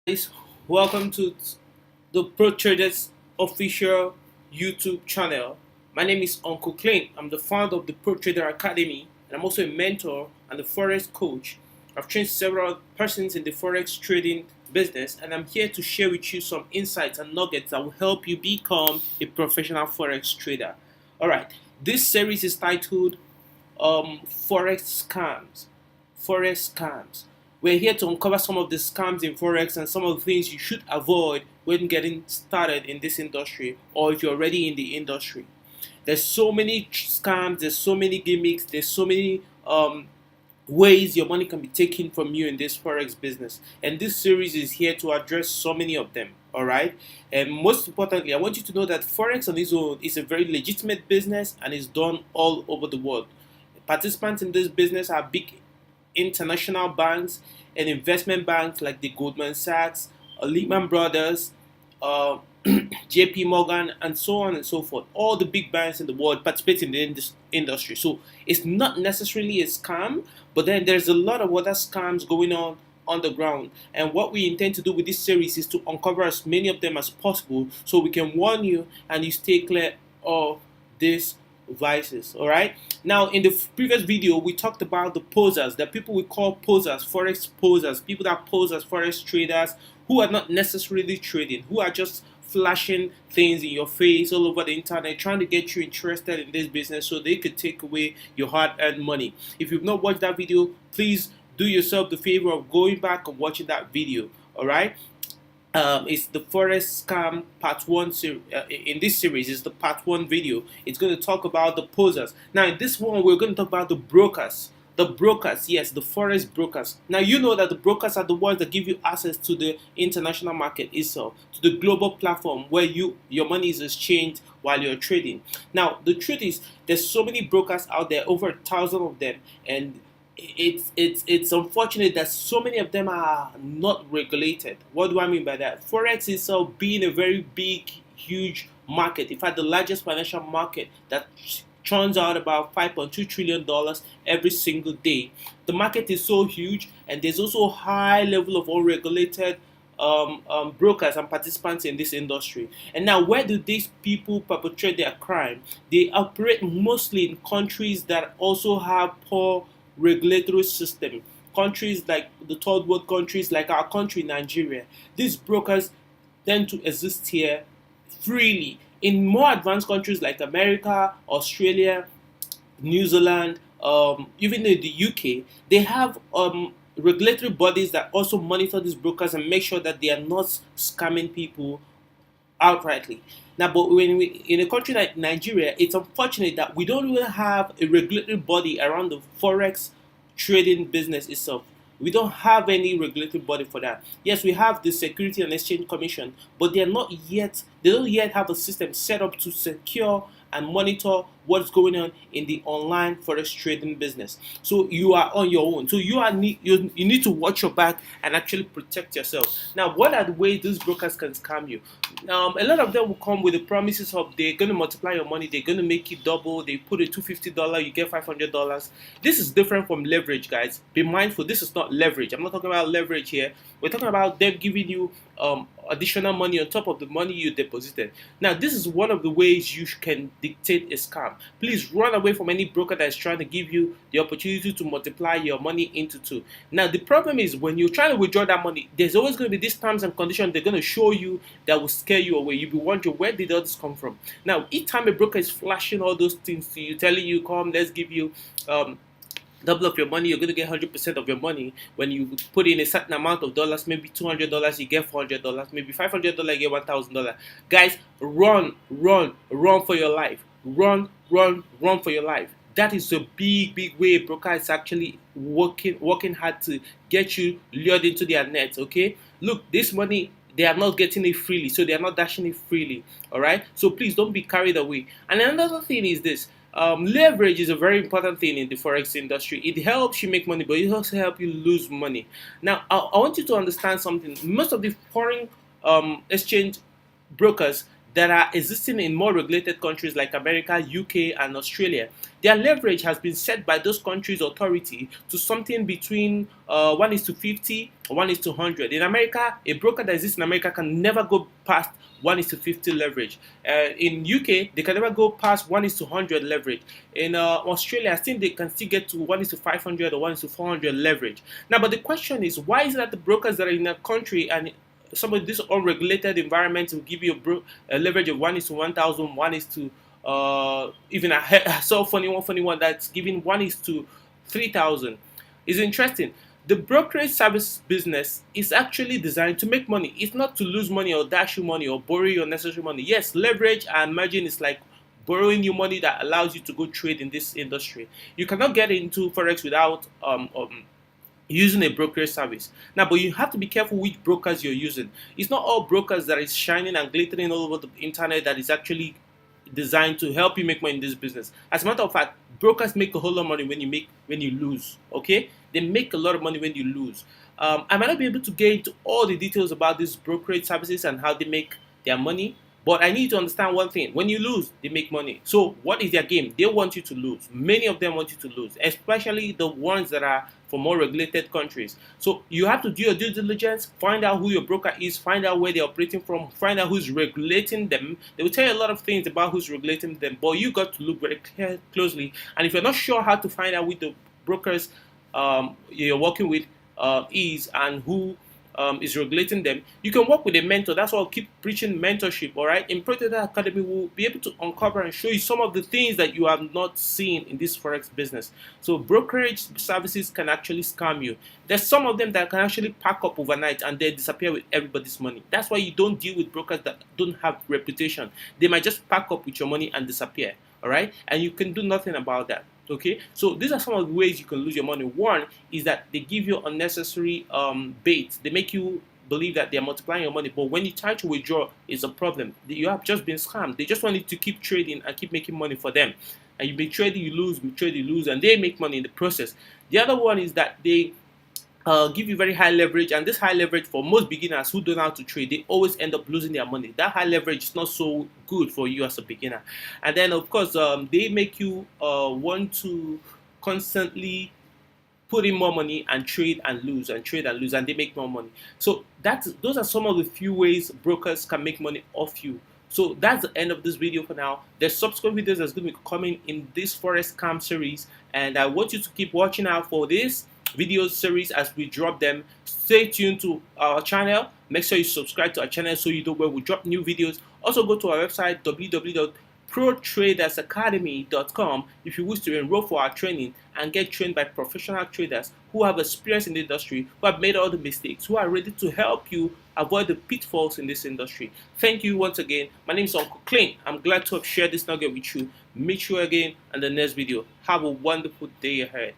Guys, welcome to the Pro Traders official YouTube channel. My name is Uncle Clint. I'm the founder of the Pro Trader Academy, and I'm also a mentor and a Forex coach. I've trained several persons in the Forex trading business, and I'm here to share with you some insights and nuggets that will help you become a professional Forex trader. All right, this series is titled Forex Scams. Forex Scams. We're here to uncover some of the scams in Forex and some of the things you should avoid when getting started in this industry or if you're already in the industry. There's so many scams, there's so many gimmicks, there's so many ways your money can be taken from you in this Forex business. And this series is here to address so many of them. All right. And most importantly, I want you to know that Forex on its own is a very legitimate business and is done all over the world. Participants in this business are big international banks and investment banks like the Goldman Sachs, Lehman Brothers, uh, JP Morgan, and so on and so forth. All the big banks in the world participate in the industry. So it's not necessarily a scam, but then there's a lot of other scams going on the ground. And what we intend to do with this series is to uncover as many of them as possible so we can warn you and you stay clear of this vices. All right, now in the previous video we talked about the posers, the people we call posers, Forex posers, people that pose as Forex traders who are not necessarily trading, who are just flashing things in your face all over the internet trying to get you interested in this business so they could take away your hard-earned money. If you've not watched that video, please do yourself the favor of going back and watching that video. All right, it's the Forex scam part one in this series is the part one video. It's going to talk about the posers. Now in this one we're going to talk about the brokers. The brokers, yes, the Forex brokers. Now you know that the brokers are the ones that give you access to the international market itself, to the global platform where your money is exchanged while you're trading. Now the truth is there's so many brokers out there, over 1,000 of them, and it's unfortunate that so many of them are not regulated. What do I mean by that? Forex itself being a very big, huge market, in fact, the largest financial market that churns out about $5.2 trillion every single day. The market is so huge, and there's also a high level of unregulated brokers and participants in this industry. And now, where do these people perpetrate their crime? They operate mostly in countries that also have poor regulatory system. Countries like the third world countries, like our country, Nigeria. These brokers tend to exist here freely. In more advanced countries like America, Australia, New Zealand, even in the UK, they have regulatory bodies that also monitor these brokers and make sure that they are not scamming people outrightly. Now, but when we in a country like Nigeria, it's unfortunate that we don't really have a regulatory body around the forex trading business itself. We don't have any regulatory body for that. Yes, we have the Security and Exchange Commission, but they don't yet have a system set up to secure and monitor what's going on in the online forex trading business. So you are on your own. So you need to watch your back and actually protect yourself. Now, what are the ways these brokers can scam you? A lot of them will come with the promises of they're going to multiply your money, they're going to make it double. They put a $250, you get $500. This is different from leverage, guys. Be mindful, this is not leverage. I'm not talking about leverage here. We're talking about them giving you additional money on top of the money you deposited. Now, this is one of the ways you can dictate a scam. Please run away from any broker that is trying to give you the opportunity to multiply your money into two. Now, the problem is when you're trying to withdraw that money, there's always going to be these terms and conditions they're going to show you that will scare you away. You'll be wondering, where did all this come from? Now, each time a broker is flashing all those things to you, telling you, come, let's give you double of your money, you're going to get 100% of your money. When you put in a certain amount of dollars, maybe $200, you get $400, maybe $500, you get $1,000. Guys, run for your life. Run for your life. That is a big way a broker is actually working hard to get you lured into their net. Okay, look, this money, they are not getting it freely, so they are not dashing it freely. All right, so please don't be carried away. And another thing is this: leverage is a very important thing in the forex industry. It helps you make money, but it also helps you lose money. Now, I want you to understand something. Most of the foreign exchange brokers that are existing in more regulated countries like America, UK, and Australia, their leverage has been set by those countries' authority to something between 1 is to 50 or 1 is to 100. In America, a broker that exists in America can never go past 1 is to 50 leverage. In UK, they can never go past 1 is to 100 leverage. In Australia, I think they can still get to 1 is to 500 or 1 is to 400 leverage. Now, but the question is, why is it that the brokers that are in a country and some of these unregulated environments will give you a leverage of 1 is to 1,000, 1 is to even I saw one funny one that's giving 1 is to 3,000. It's interesting. The brokerage service business is actually designed to make money. It's not to lose money or dash you money or borrow your necessary money. Yes, leverage and margin is like borrowing you money that allows you to go trade in this industry. You cannot get into Forex without using a brokerage service. Now, but you have to be careful which brokers you're using. It's not all brokers that is shining and glittering all over the internet that is actually designed to help you make money in this business. As a matter of fact, brokers make a whole lot of money when you lose. Okay, they make a lot of money when you lose. I might not be able to get into all the details about these brokerage services and how they make their money, but I need to understand one thing. When you lose, they make money. So what is their game? They want you to lose. Many of them want you to lose, especially the ones that are from more regulated countries. So you have to do your due diligence, find out who your broker is, find out where they're operating from, find out who's regulating them. They will tell you a lot of things about who's regulating them, but you got to look very closely. And if you're not sure how to find out with the brokers you're working with is and who is regulating them, you can work with a mentor. That's why I'll keep preaching mentorship. All right, in ProTrader Academy, we'll be able to uncover and show you some of the things that you have not seen in this Forex business. So brokerage services can actually scam you. There's some of them that can actually pack up overnight and they disappear with everybody's money. That's why you don't deal with brokers that don't have reputation. They might just pack up with your money and disappear. All right, and you can do nothing about that. Okay, so these are some of the ways you can lose your money. One is that they give you unnecessary bait. They make you believe that they're multiplying your money, but when you try to withdraw, it's a problem. You have just been scammed. They just want you to keep trading and keep making money for them. And you be trading, you lose, and they make money in the process. The other one is that they give you very high leverage, and this high leverage for most beginners who don't know how to trade, they always end up losing their money. That high leverage is not so good for you as a beginner. And then of course they make you want to constantly put in more money and trade and lose and trade and lose, and they make more money. So those are some of the few ways brokers can make money off you. So that's the end of this video for now. There's subsequent videos that's going to be coming in this Forex scam series, and I want you to keep watching out for this video series as we drop them. Stay tuned to our channel. Make sure you subscribe to our channel so you know where we drop new videos. Also go to our website www.protradersacademy.com if you wish to enroll for our training and get trained by professional traders who have experience in the industry, who have made all the mistakes, who are ready to help you avoid the pitfalls in this industry. Thank you once again. My name is Uncle Clint. I'm glad to have shared this nugget with you. Meet you again in the next video. Have a wonderful day ahead.